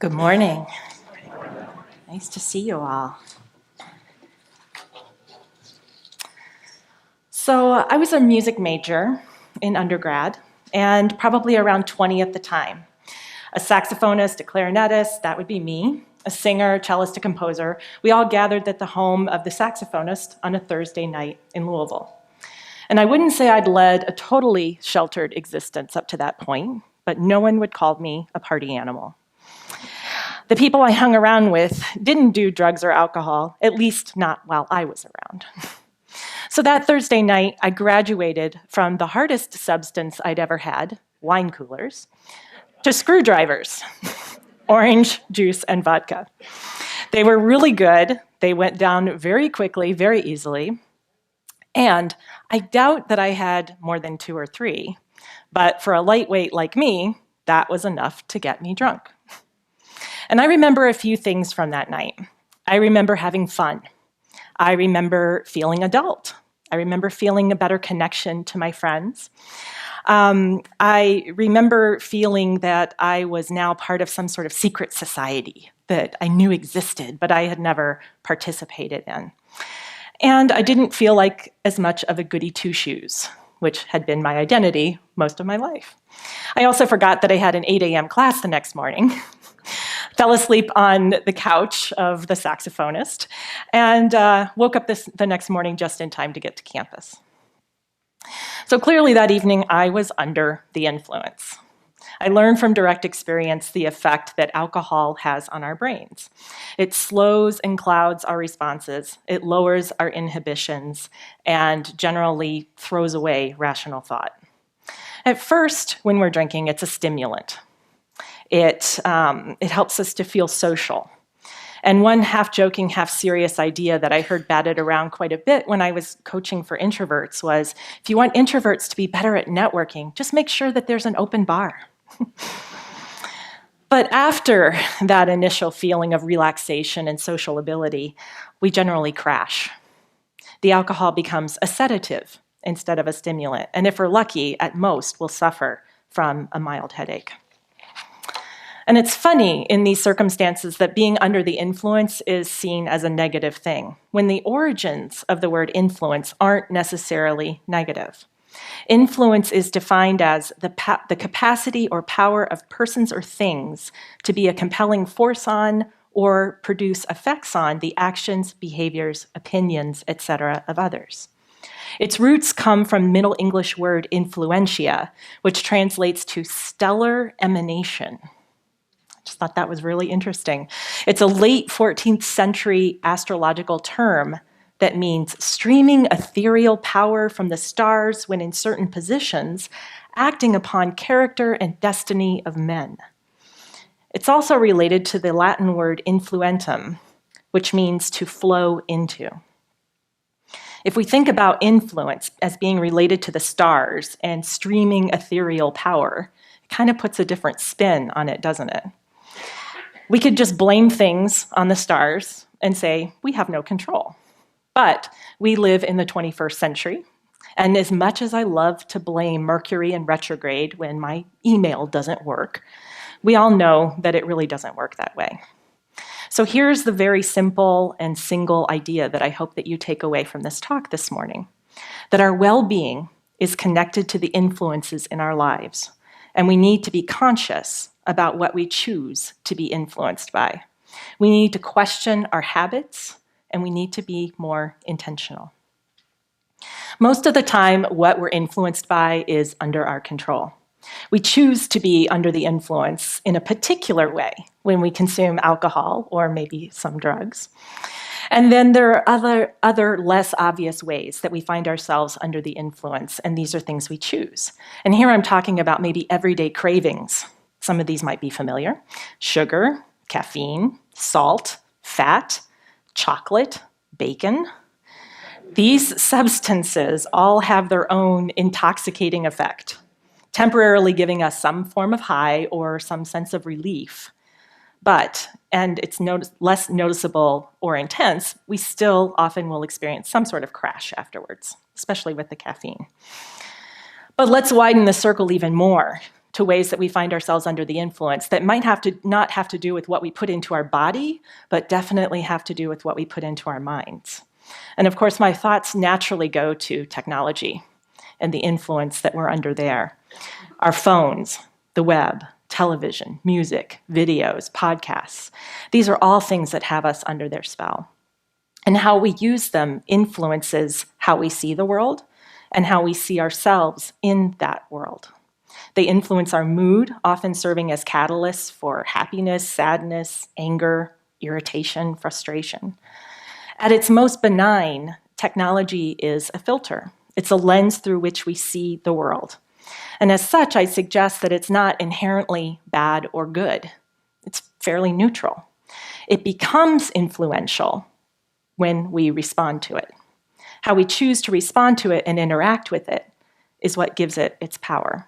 Good morning. Nice to see you all. So I was a music major in undergrad, and probably around 20 at the time. A saxophonist, a clarinetist, that would be me, a singer, cellist, a composer. We all gathered at the home of the saxophonist on a Thursday night in Louisville. And I wouldn't say I'd led a totally sheltered existence up to that point, but no one would call me a party animal. The people I hung around with didn't do drugs or alcohol, at least not while I was around. So that Thursday night, I graduated from the hardest substance I'd ever had, wine coolers, to screwdrivers, orange juice and vodka. They were really good. They went down very quickly, very easily. And I doubt that I had more than 2 or 3, but for a lightweight like me, that was enough to get me drunk. And I remember a few things from that night. I remember having fun. I remember feeling adult. I remember feeling a better connection to my friends. I remember feeling that I was now part of some sort of secret society that I knew existed, but I had never participated in. And I didn't feel like as much of a goody two-shoes, which had been my identity most of my life. I also forgot that I had an 8 a.m. class the next morning, fell asleep on the couch of the saxophonist, and woke up the next morning just in time to get to campus. So clearly that evening I was under the influence. I learned from direct experience the effect that alcohol has on our brains. It slows and clouds our responses, it lowers our inhibitions, and generally throws away rational thought. At first, when we're drinking, it's a stimulant. It helps us to feel social. And one half-joking, half-serious idea that I heard batted around quite a bit when I was coaching for introverts was, if you want introverts to be better at networking, just make sure that there's an open bar. But after that initial feeling of relaxation and social ability, we generally crash. The alcohol becomes a sedative instead of a stimulant, and if we're lucky, at most, we'll suffer from a mild headache. And it's funny in these circumstances that being under the influence is seen as a negative thing, when the origins of the word influence aren't necessarily negative. Influence is defined as the capacity or power of persons or things to be a compelling force on or produce effects on the actions, behaviors, opinions, etc. of others. Its roots come from Middle English word influentia, which translates to stellar emanation. Just thought that was really interesting. It's a late 14th century astrological term that means streaming ethereal power from the stars when in certain positions, acting upon character and destiny of men. It's also related to the Latin word influentum, which means to flow into. If we think about influence as being related to the stars and streaming ethereal power, it kind of puts a different spin on it, doesn't it? We could just blame things on the stars and say, we have no control. But we live in the 21st century, and as much as I love to blame Mercury in retrograde when my email doesn't work, we all know that it really doesn't work that way. So here's the very simple and single idea that I hope that you take away from this talk this morning, that our well-being is connected to the influences in our lives, and we need to be conscious about what we choose to be influenced by. We need to question our habits, and we need to be more intentional. Most of the time, what we're influenced by is under our control. We choose to be under the influence in a particular way when we consume alcohol or maybe some drugs. And then there are other less obvious ways that we find ourselves under the influence, and these are things we choose. And here I'm talking about maybe everyday cravings. Some of these might be familiar: sugar, caffeine, salt, fat, chocolate, bacon. These substances all have their own intoxicating effect, temporarily giving us some form of high or some sense of relief. But, and it's less noticeable or intense, we still often will experience some sort of crash afterwards, especially with the caffeine. But let's widen the circle even more. to ways that we find ourselves under the influence that might not have to do with what we put into our body, but definitely have to do with what we put into our minds. And of course, my thoughts naturally go to technology and the influence that we're under there. Our phones, the web, television, music, videos, podcasts. These are all things that have us under their spell. And how we use them influences how we see the world and how we see ourselves in that world. They influence our mood, often serving as catalysts for happiness, sadness, anger, irritation, frustration. At its most benign, technology is a filter. It's a lens through which we see the world. And as such, I suggest that it's not inherently bad or good. It's fairly neutral. It becomes influential when we respond to it. How we choose to respond to it and interact with it is what gives it its power.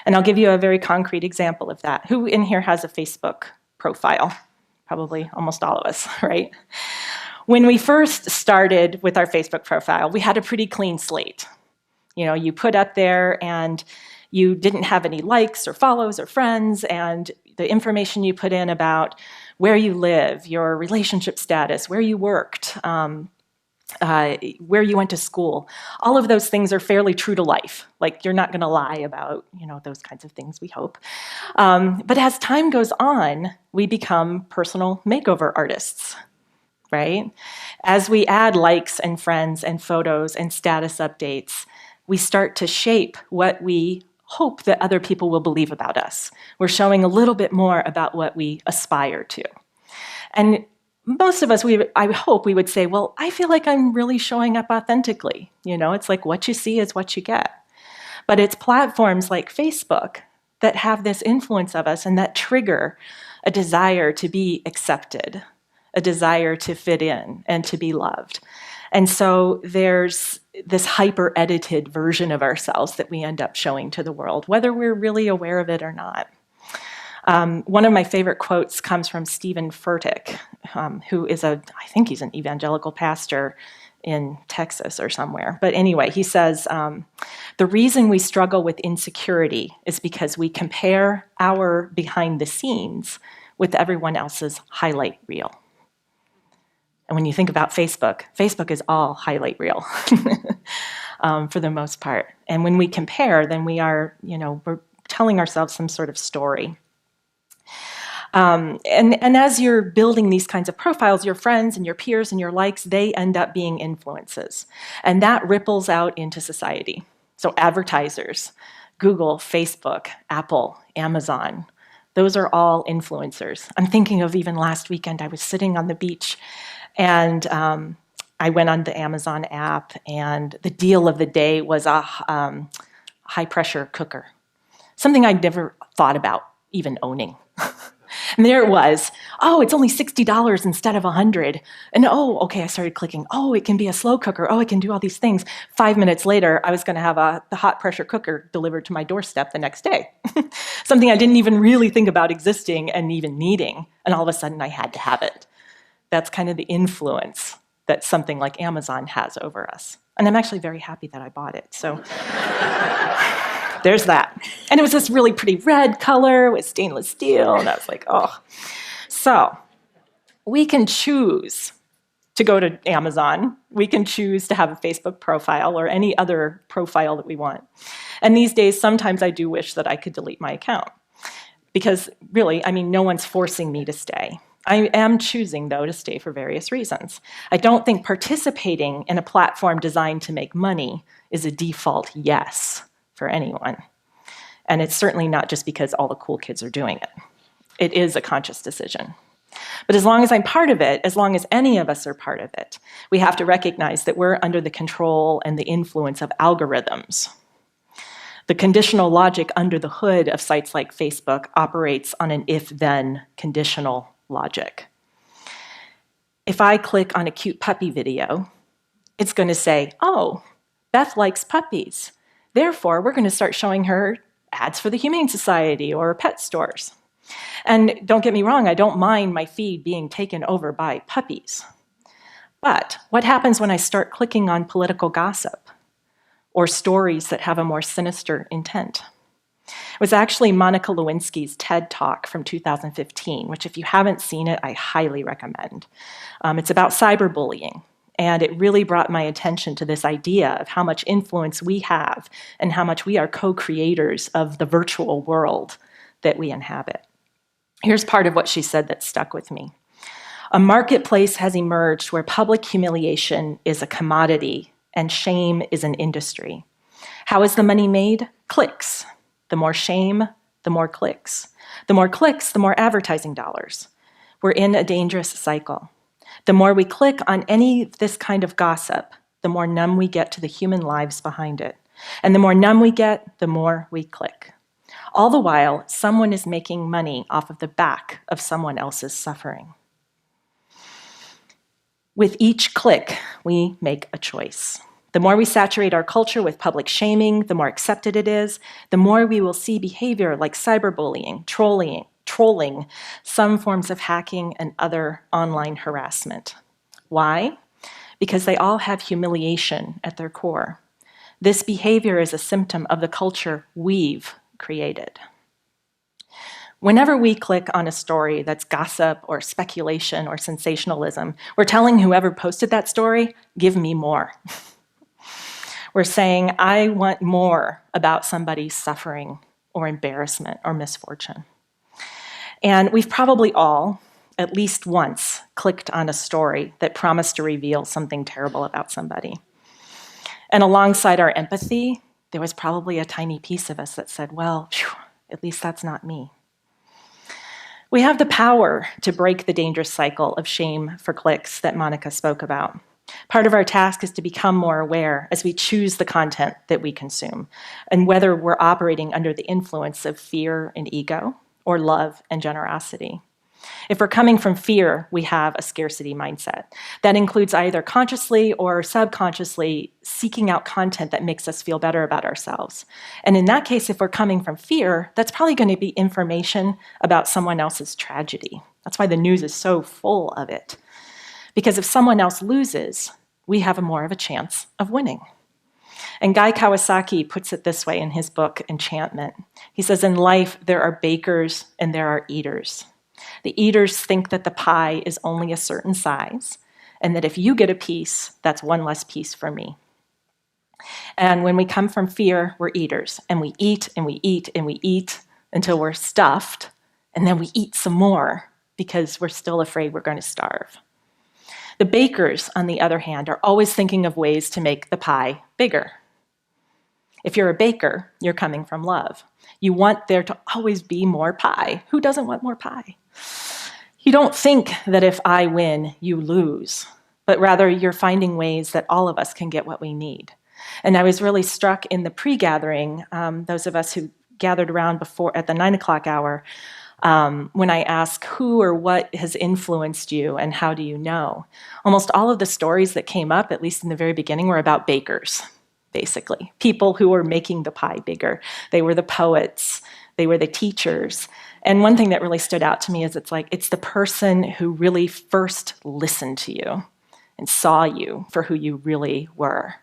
And I'll give you a very concrete example of that. Who in here has a Facebook profile? Probably almost all of us, right? When we first started with our Facebook profile, we had a pretty clean slate. You know, you put up there and you didn't have any likes or follows or friends, and the information you put in about where you live, your relationship status, where you worked, where you went to school, all of those things are fairly true to life. Like, you're not going to lie about, those kinds of things, we hope. But as time goes on, we become personal makeover artists, right? As we add likes and friends and photos and status updates, we start to shape what we hope that other people will believe about us. We're showing a little bit more about what we aspire to. And most of us, I hope we would say, well, I feel like I'm really showing up authentically. It's like what you see is what you get. But it's platforms like Facebook that have this influence of us and that trigger a desire to be accepted, a desire to fit in and to be loved. And so there's this hyper-edited version of ourselves that we end up showing to the world, whether we're really aware of it or not. One of my favorite quotes comes from Stephen Furtick, who is I think he's an evangelical pastor in Texas or somewhere. But anyway, he says, the reason we struggle with insecurity is because we compare our behind the scenes with everyone else's highlight reel. And when you think about Facebook is all highlight reel for the most part. And when we compare, then we are, we're telling ourselves some sort of story. And as you're building these kinds of profiles, your friends and your peers and your likes, they end up being influences. And that ripples out into society. So advertisers, Google, Facebook, Apple, Amazon, those are all influencers. I'm thinking of even last weekend, I was sitting on the beach and I went on the Amazon app, and the deal of the day was a high-pressure cooker, something I'd never thought about even owning. And there it was. Oh, it's only $60 instead of $100. And okay, I started clicking. Oh, it can be a slow cooker. Oh, it can do all these things. 5 minutes later, I was going to have the hot pressure cooker delivered to my doorstep the next day. Something I didn't even really think about existing and even needing. And all of a sudden, I had to have it. That's kind of the influence that something like Amazon has over us. And I'm actually very happy that I bought it. So there's that. And it was this really pretty red color with stainless steel. And I was like, oh. So we can choose to go to Amazon. We can choose to have a Facebook profile or any other profile that we want. And these days, sometimes I do wish that I could delete my account. Because really, no one's forcing me to stay. I am choosing, though, to stay for various reasons. I don't think participating in a platform designed to make money is a default yes for anyone. And it's certainly not just because all the cool kids are doing it. It is a conscious decision. But as long as I'm part of it, as long as any of us are part of it, we have to recognize that we're under the control and the influence of algorithms. The conditional logic under the hood of sites like Facebook operates on an if-then conditional logic. If I click on a cute puppy video, it's going to say, oh, Beth likes puppies. Therefore, we're going to start showing her ads for the Humane Society or pet stores. And don't get me wrong, I don't mind my feed being taken over by puppies. But what happens when I start clicking on political gossip or stories that have a more sinister intent? It was actually Monica Lewinsky's TED Talk from 2015, which if you haven't seen it, I highly recommend. It's about cyberbullying, and it really brought my attention to this idea of how much influence we have and how much we are co-creators of the virtual world that we inhabit. Here's part of what she said that stuck with me. A marketplace has emerged where public humiliation is a commodity and shame is an industry. How is the money made? Clicks. The more shame, the more clicks. The more clicks, the more advertising dollars. We're in a dangerous cycle. The more we click on any of this kind of gossip, the more numb we get to the human lives behind it. And the more numb we get, the more we click. All the while, someone is making money off of the back of someone else's suffering. With each click, we make a choice. The more we saturate our culture with public shaming, the more accepted it is, the more we will see behavior like cyberbullying, trolling, some forms of hacking, and other online harassment. Why? Because they all have humiliation at their core. This behavior is a symptom of the culture we've created. Whenever we click on a story that's gossip or speculation or sensationalism, we're telling whoever posted that story, give me more. We're saying, I want more about somebody's suffering or embarrassment or misfortune. And we've probably all, at least once, clicked on a story that promised to reveal something terrible about somebody. And alongside our empathy, there was probably a tiny piece of us that said, well, phew, at least that's not me. We have the power to break the dangerous cycle of shame for clicks that Monica spoke about. Part of our task is to become more aware as we choose the content that we consume, and whether we're operating under the influence of fear and ego, or love and generosity. If we're coming from fear, we have a scarcity mindset. That includes either consciously or subconsciously seeking out content that makes us feel better about ourselves. And in that case, if we're coming from fear, that's probably going to be information about someone else's tragedy. That's why the news is so full of it. Because if someone else loses, we have more of a chance of winning. And Guy Kawasaki puts it this way in his book, Enchantment. He says, in life, there are bakers and there are eaters. The eaters think that the pie is only a certain size, and that if you get a piece, that's one less piece for me. And when we come from fear, we're eaters, and we eat and we eat and we eat until we're stuffed, and then we eat some more because we're still afraid we're going to starve. The bakers, on the other hand, are always thinking of ways to make the pie bigger. If you're a baker, you're coming from love. You want there to always be more pie. Who doesn't want more pie? You don't think that if I win, you lose, but rather you're finding ways that all of us can get what we need. And I was really struck in the pre-gathering, those of us who gathered around before at the 9 o'clock hour, when I asked who or what has influenced you and how do you know, almost all of the stories that came up, at least in the very beginning, were about bakers, basically. People who were making the pie bigger. They were the poets. They were the teachers. And one thing that really stood out to me is it's the person who really first listened to you and saw you for who you really were.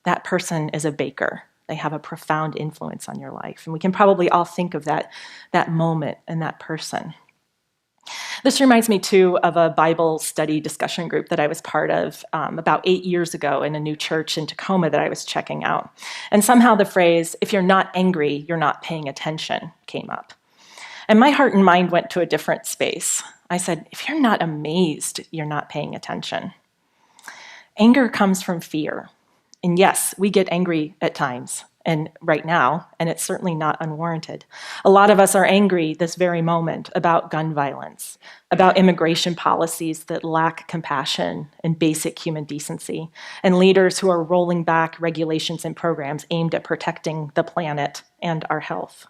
That person is a baker. They have a profound influence on your life. And we can probably all think of that moment and that person. This reminds me, too, of a Bible study discussion group that I was part of about 8 years ago in a new church in Tacoma that I was checking out. And somehow the phrase, if you're not angry, you're not paying attention, came up. And my heart and mind went to a different space. I said, if you're not amazed, you're not paying attention. Anger comes from fear. And yes, we get angry at times, and right now, and it's certainly not unwarranted. A lot of us are angry this very moment about gun violence, about immigration policies that lack compassion and basic human decency, and leaders who are rolling back regulations and programs aimed at protecting the planet and our health.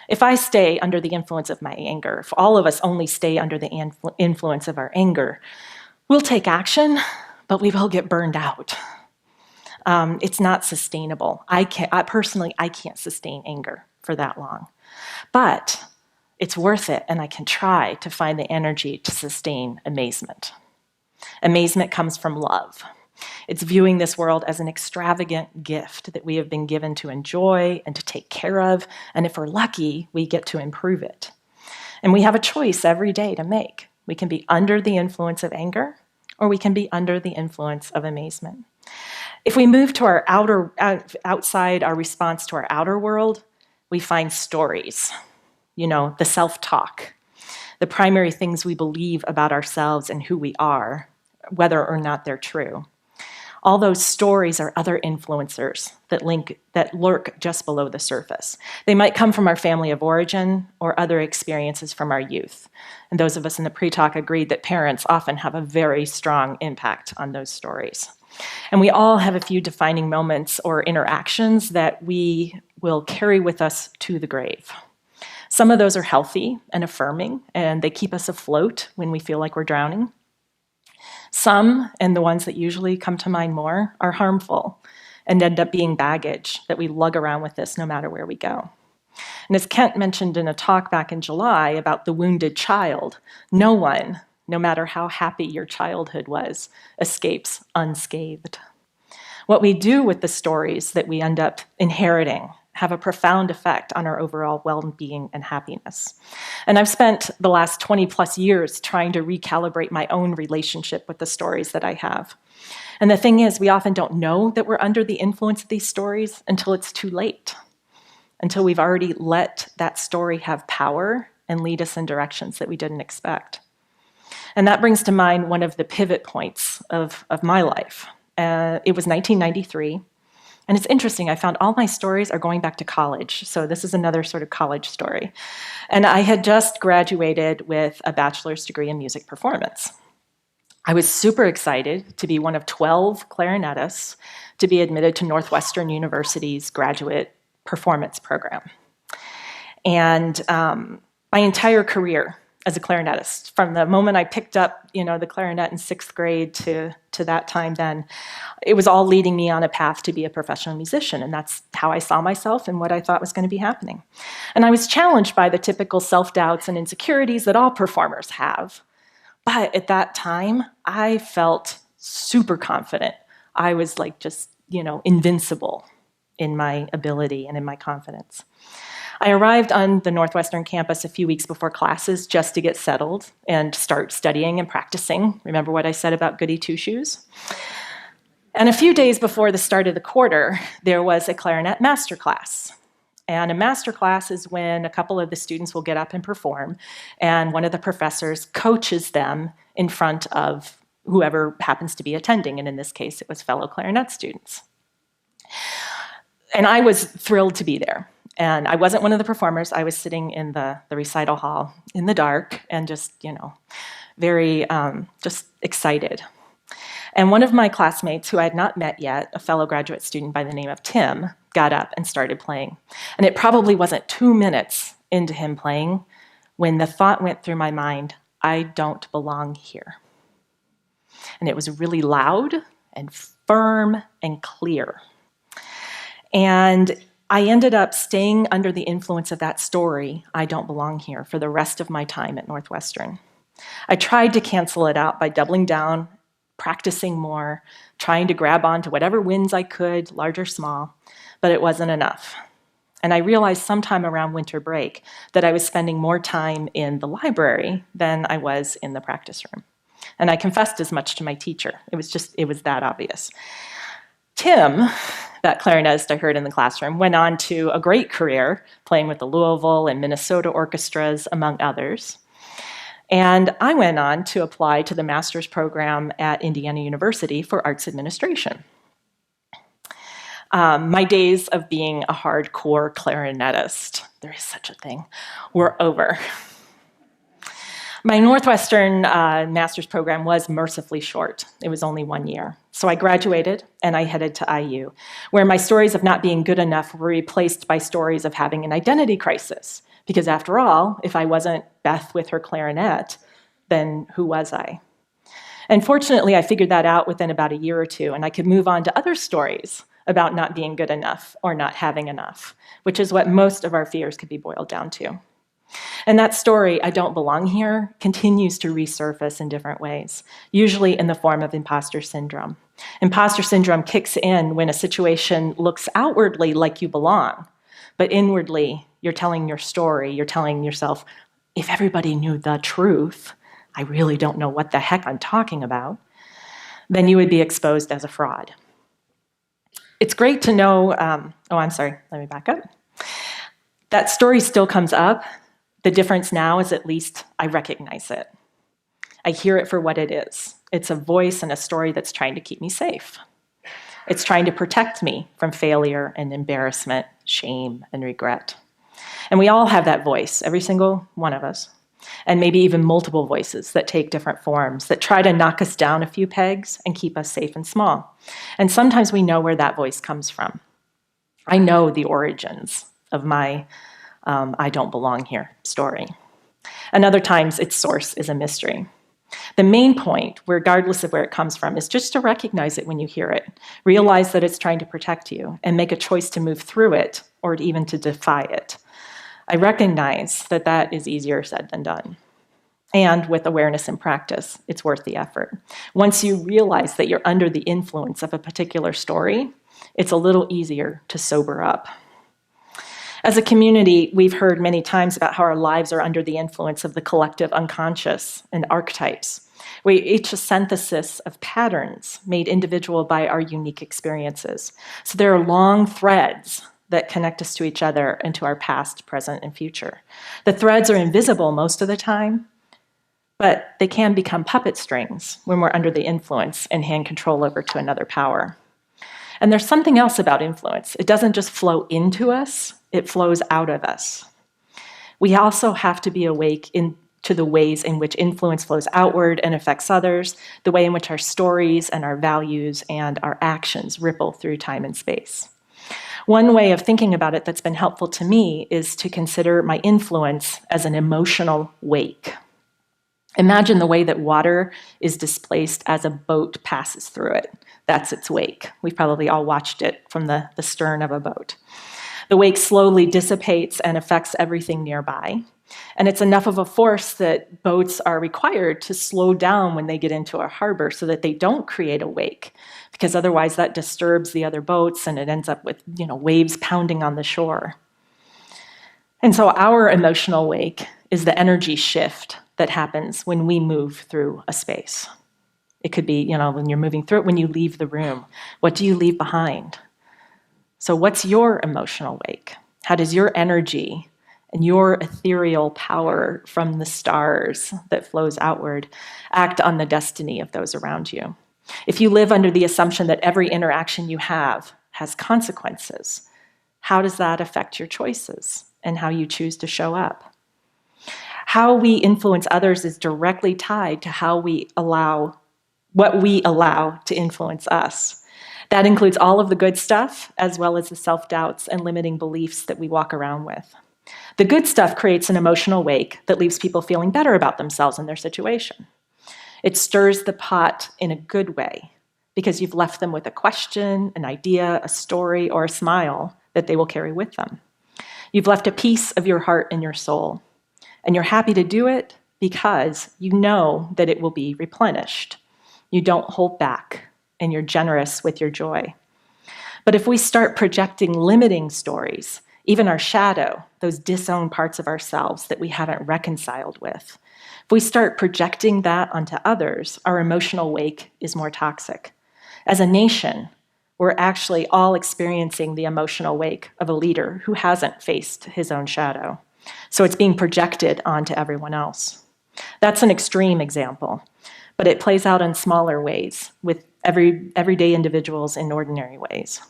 If I stay under the influence of my anger, if all of us only stay under the influence of our anger, we'll take action, but we will get burned out. It's not sustainable. I can't sustain anger for that long. But it's worth it, and I can try to find the energy to sustain amazement. Amazement comes from love. It's viewing this world as an extravagant gift that we have been given to enjoy and to take care of, and if we're lucky, we get to improve it. And we have a choice every day to make. We can be under the influence of anger, or we can be under the influence of amazement. If we move to our outside our response to our outer world, we find stories, the self-talk, the primary things we believe about ourselves and who we are, whether or not they're true. All those stories are other influencers that lurk just below the surface. They might come from our family of origin or other experiences from our youth. And those of us in the pre-talk agreed that parents often have a very strong impact on those stories. And we all have a few defining moments or interactions that we will carry with us to the grave. Some of those are healthy and affirming, and they keep us afloat when we feel like we're drowning. Some, and the ones that usually come to mind more, are harmful and end up being baggage that we lug around with us no matter where we go. And as Kent mentioned in a talk back in July about the wounded child, no one, no matter how happy your childhood was, escapes unscathed. What we do with the stories that we end up inheriting have a profound effect on our overall well-being and happiness. And I've spent the last 20 plus years trying to recalibrate my own relationship with the stories that I have. And the thing is, we often don't know that we're under the influence of these stories until it's too late, until we've already let that story have power and lead us in directions that we didn't expect. And that brings to mind one of the pivot points of my life. It was 1993. And it's interesting, I found all my stories are going back to college. So this is another sort of college story. And I had just graduated with a bachelor's degree in music performance. I was super excited to be one of 12 clarinetists to be admitted to Northwestern University's graduate performance program. And my entire career as a clarinetist, from the moment I picked up, the clarinet in 6th grade to that time then, it was all leading me on a path to be a professional musician, and that's how I saw myself and what I thought was going to be happening. And I was challenged by the typical self-doubts and insecurities that all performers have. But at that time, I felt super confident. I was like just, invincible in my ability and in my confidence. I arrived on the Northwestern campus a few weeks before classes just to get settled and start studying and practicing. Remember what I said about goody two-shoes? And a few days before the start of the quarter, there was a clarinet masterclass. And a masterclass is when a couple of the students will get up and perform, and one of the professors coaches them in front of whoever happens to be attending, and in this case, it was fellow clarinet students. And I was thrilled to be there. And I wasn't one of the performers. I was sitting in the recital hall in the dark and just, very just excited. And one of my classmates, who I had not met yet, a fellow graduate student by the name of Tim, got up and started playing. And it probably wasn't 2 minutes into him playing when the thought went through my mind, I don't belong here. And it was really loud and firm and clear. And I ended up staying under the influence of that story, I don't belong here, for the rest of my time at Northwestern. I tried to cancel it out by doubling down, practicing more, trying to grab onto whatever wins I could, large or small, but it wasn't enough. And I realized sometime around winter break that I was spending more time in the library than I was in the practice room. And I confessed as much to my teacher. It was that obvious. Tim, that clarinetist I heard in the classroom, went on to a great career playing with the Louisville and Minnesota orchestras, among others. And I went on to apply to the master's program at Indiana University for arts administration. My days of being a hardcore clarinetist, there is such a thing, were over. My Northwestern master's program was mercifully short. It was only 1 year. So I graduated and I headed to IU, where my stories of not being good enough were replaced by stories of having an identity crisis. Because after all, if I wasn't Beth with her clarinet, then who was I? And fortunately, I figured that out within about a year or two, and I could move on to other stories about not being good enough or not having enough, which is what most of our fears could be boiled down to. And that story, I don't belong here, continues to resurface in different ways, usually in the form of imposter syndrome. Imposter syndrome kicks in when a situation looks outwardly like you belong, but inwardly, you're telling your story. You're telling yourself, if everybody knew the truth, I really don't know what the heck I'm talking about, then you would be exposed as a fraud. It's great to know, let me back up. That story still comes up. The difference now is at least I recognize it. I hear it for what it is. It's a voice and a story that's trying to keep me safe. It's trying to protect me from failure and embarrassment, shame and regret. And we all have that voice, every single one of us, and maybe even multiple voices that take different forms, that try to knock us down a few pegs and keep us safe and small. And sometimes we know where that voice comes from. I know the origins of my I don't belong here story. And other times its source is a mystery. The main point, regardless of where it comes from, is just to recognize it when you hear it, realize that it's trying to protect you, and make a choice to move through it or even to defy it. I recognize that that is easier said than done. And with awareness and practice, it's worth the effort. Once you realize that you're under the influence of a particular story, it's a little easier to sober up. As a community, we've heard many times about how our lives are under the influence of the collective unconscious and archetypes. We're each a synthesis of patterns made individual by our unique experiences. So there are long threads that connect us to each other and to our past, present, and future. The threads are invisible most of the time, but they can become puppet strings when we're under the influence and hand control over to another power. And there's something else about influence. It doesn't just flow into us, it flows out of us. We also have to be awake to the ways in which influence flows outward and affects others, the way in which our stories and our values and our actions ripple through time and space. One way of thinking about it that's been helpful to me is to consider my influence as an emotional wake. Imagine the way that water is displaced as a boat passes through it. That's its wake. We've probably all watched it from the stern of a boat. The wake slowly dissipates and affects everything nearby. And it's enough of a force that boats are required to slow down when they get into a harbor so that they don't create a wake, because otherwise that disturbs the other boats and it ends up with, waves pounding on the shore. And so our emotional wake is the energy shift that happens when we move through a space. It could be, when you're moving through it, when you leave the room. What do you leave behind? So what's your emotional wake? How does your energy and your ethereal power from the stars that flows outward act on the destiny of those around you? If you live under the assumption that every interaction you have has consequences, how does that affect your choices and how you choose to show up? How we influence others is directly tied to what we allow to influence us. That includes all of the good stuff, as well as the self-doubts and limiting beliefs that we walk around with. The good stuff creates an emotional wake that leaves people feeling better about themselves and their situation. It stirs the pot in a good way, because you've left them with a question, an idea, a story, or a smile that they will carry with them. You've left a piece of your heart and your soul, and you're happy to do it because you know that it will be replenished. You don't hold back, and you're generous with your joy. But if we start projecting limiting stories, even our shadow, those disowned parts of ourselves that we haven't reconciled with, if we start projecting that onto others, our emotional wake is more toxic. As a nation, we're actually all experiencing the emotional wake of a leader who hasn't faced his own shadow. So it's being projected onto everyone else. That's an extreme example, but it plays out in smaller ways with everyday individuals in ordinary ways.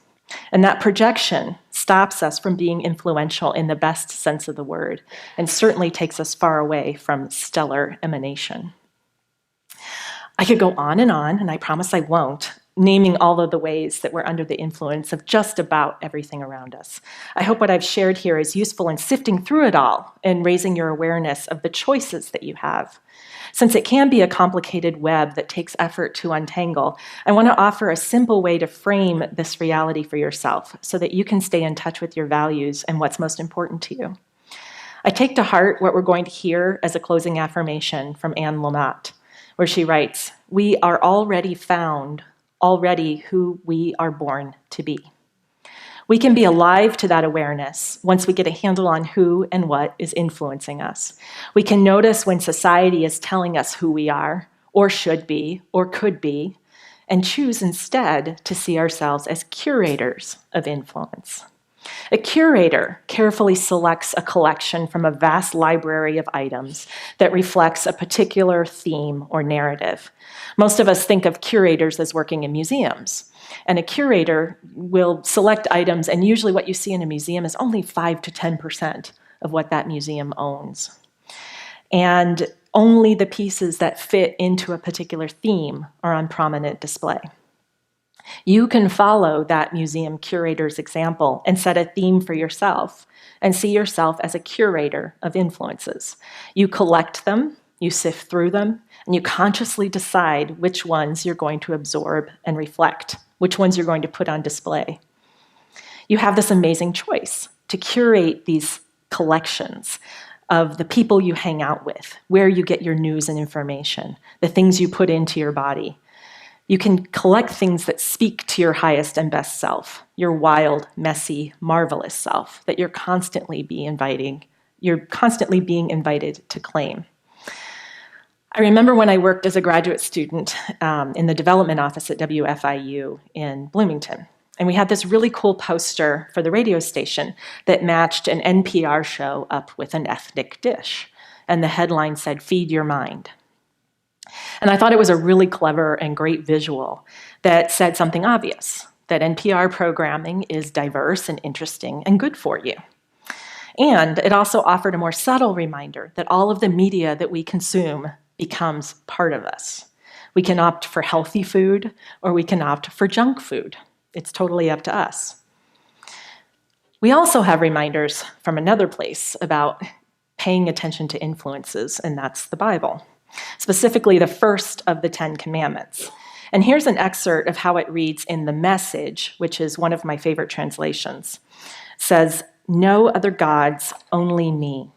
And that projection stops us from being influential in the best sense of the word, and certainly takes us far away from stellar emanation. I could go on, and I promise I won't, naming all of the ways that we're under the influence of just about everything around us. I hope what I've shared here is useful in sifting through it all and raising your awareness of the choices that you have. Since it can be a complicated web that takes effort to untangle, I want to offer a simple way to frame this reality for yourself so that you can stay in touch with your values and what's most important to you. I take to heart what we're going to hear as a closing affirmation from Anne Lamott, where she writes, "We are already found already who we are born to be. We can be alive to that awareness once we get a handle on who and what is influencing us. We can notice when society is telling us who we are, or should be, or could be, and choose instead to see ourselves as curators of influence. A curator carefully selects a collection from a vast library of items that reflects a particular theme or narrative. Most of us think of curators as working in museums, and a curator will select items, and usually what you see in a museum is only 5 to 10% of what that museum owns. And only the pieces that fit into a particular theme are on prominent display. You can follow that museum curator's example and set a theme for yourself and see yourself as a curator of influences. You collect them, you sift through them, and you consciously decide which ones you're going to absorb and reflect, which ones you're going to put on display. You have this amazing choice to curate these collections of the people you hang out with, where you get your news and information, the things you put into your body. You can collect things that speak to your highest and best self, your wild, messy, marvelous self that you're constantly being invited to claim. I remember when I worked as a graduate student in the development office at WFIU in Bloomington, and we had this really cool poster for the radio station that matched an NPR show up with an ethnic dish, and the headline said, "Feed Your Mind." And I thought it was a really clever and great visual that said something obvious, that NPR programming is diverse and interesting and good for you. And it also offered a more subtle reminder that all of the media that we consume becomes part of us. We can opt for healthy food or we can opt for junk food. It's totally up to us. We also have reminders from another place about paying attention to influences, and that's the Bible. Specifically, the first of the 10 Commandments. And here's an excerpt of how it reads in the Message, which is one of my favorite translations. It says, "No other gods, only me.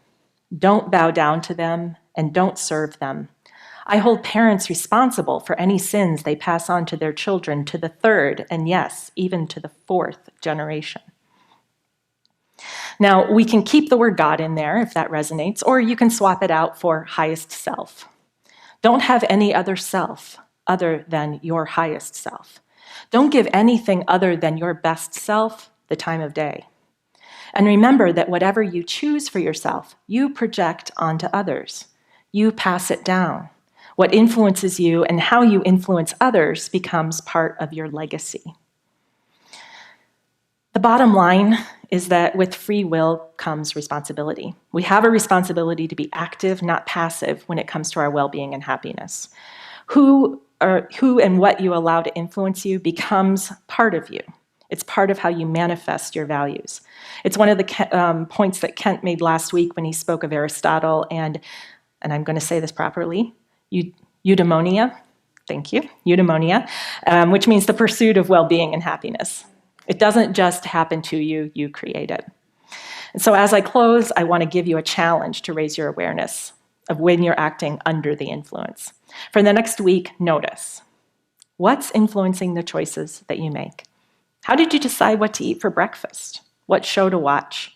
Don't bow down to them and don't serve them. I hold parents responsible for any sins they pass on to their children to the third, and yes, even to the fourth generation." Now, we can keep the word God in there if that resonates, or you can swap it out for highest self. Don't have any other self other than your highest self. Don't give anything other than your best self the time of day. And remember that whatever you choose for yourself, you project onto others. You pass it down. What influences you and how you influence others becomes part of your legacy. The bottom line is that with free will comes responsibility. We have a responsibility to be active, not passive, when it comes to our well-being and happiness. Who and what you allow to influence you becomes part of you. It's part of how you manifest your values. It's one of the points that Kent made last week when he spoke of Aristotle and I'm going to say this properly, eudaimonia, thank you, eudaimonia, which means the pursuit of well-being and happiness. It doesn't just happen to you, you create it. And so as I close, I want to give you a challenge to raise your awareness of when you're acting under the influence. For the next week, notice. What's influencing the choices that you make? How did you decide what to eat for breakfast? What show to watch?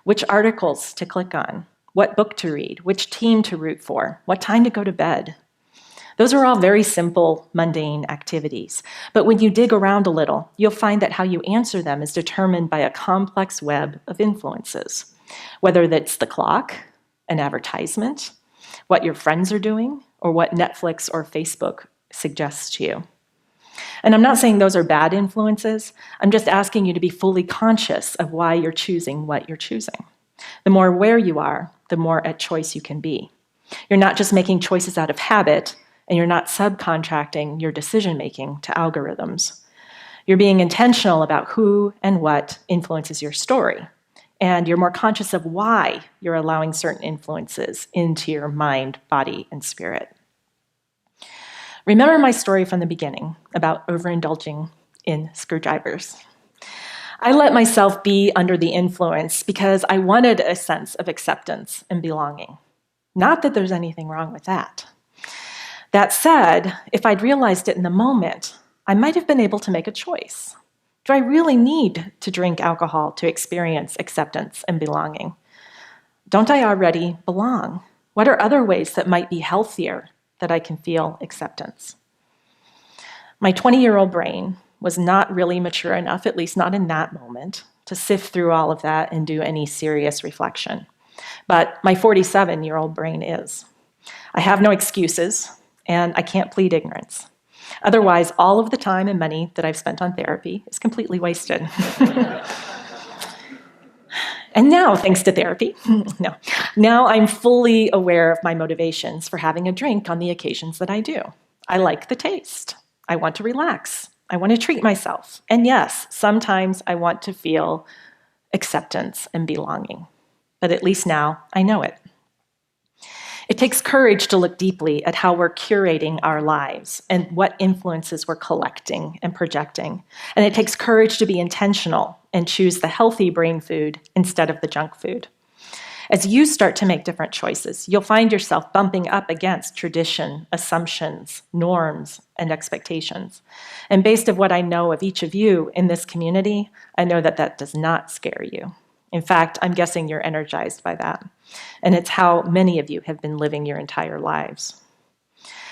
Which articles to click on? What book to read? Which team to root for? What time to go to bed? Those are all very simple, mundane activities. But when you dig around a little, you'll find that how you answer them is determined by a complex web of influences. Whether that's the clock, an advertisement, what your friends are doing, or what Netflix or Facebook suggests to you. And I'm not saying those are bad influences. I'm just asking you to be fully conscious of why you're choosing what you're choosing. The more aware you are, the more at choice you can be. You're not just making choices out of habit, and you're not subcontracting your decision-making to algorithms. You're being intentional about who and what influences your story, and you're more conscious of why you're allowing certain influences into your mind, body, and spirit. Remember my story from the beginning about overindulging in screwdrivers. I let myself be under the influence because I wanted a sense of acceptance and belonging. Not that there's anything wrong with that. That said, if I'd realized it in the moment, I might have been able to make a choice. Do I really need to drink alcohol to experience acceptance and belonging? Don't I already belong? What are other ways that might be healthier that I can feel acceptance? My 20-year-old brain was not really mature enough, at least not in that moment, to sift through all of that and do any serious reflection. But my 47-year-old brain is. I have no excuses, and I can't plead ignorance. Otherwise, all of the time and money that I've spent on therapy is completely wasted. And now, thanks to therapy, now I'm fully aware of my motivations for having a drink on the occasions that I do. I like the taste. I want to relax. I want to treat myself. And yes, sometimes I want to feel acceptance and belonging. But at least now I know it. It takes courage to look deeply at how we're curating our lives and what influences we're collecting and projecting. And it takes courage to be intentional and choose the healthy brain food instead of the junk food. As you start to make different choices, you'll find yourself bumping up against tradition, assumptions, norms, and expectations. And based on what I know of each of you in this community, I know that that does not scare you. In fact, I'm guessing you're energized by that. And it's how many of you have been living your entire lives.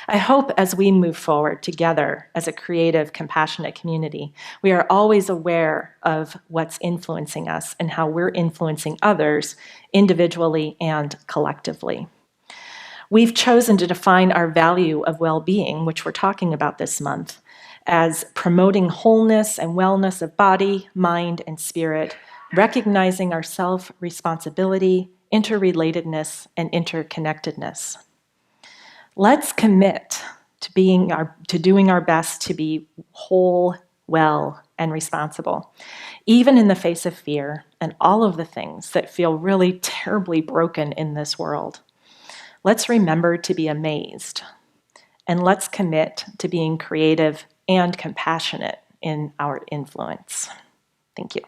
I hope as we move forward together as a creative, compassionate community, we are always aware of what's influencing us and how we're influencing others individually and collectively. We've chosen to define our value of well-being, which we're talking about this month, as promoting wholeness and wellness of body, mind, and spirit, recognizing our self-responsibility, interrelatedness, and interconnectedness. Let's commit to doing our best to be whole, well, and responsible, even in the face of fear and all of the things that feel really terribly broken in this world. Let's remember to be amazed, and let's commit to being creative and compassionate in our influence. Thank you.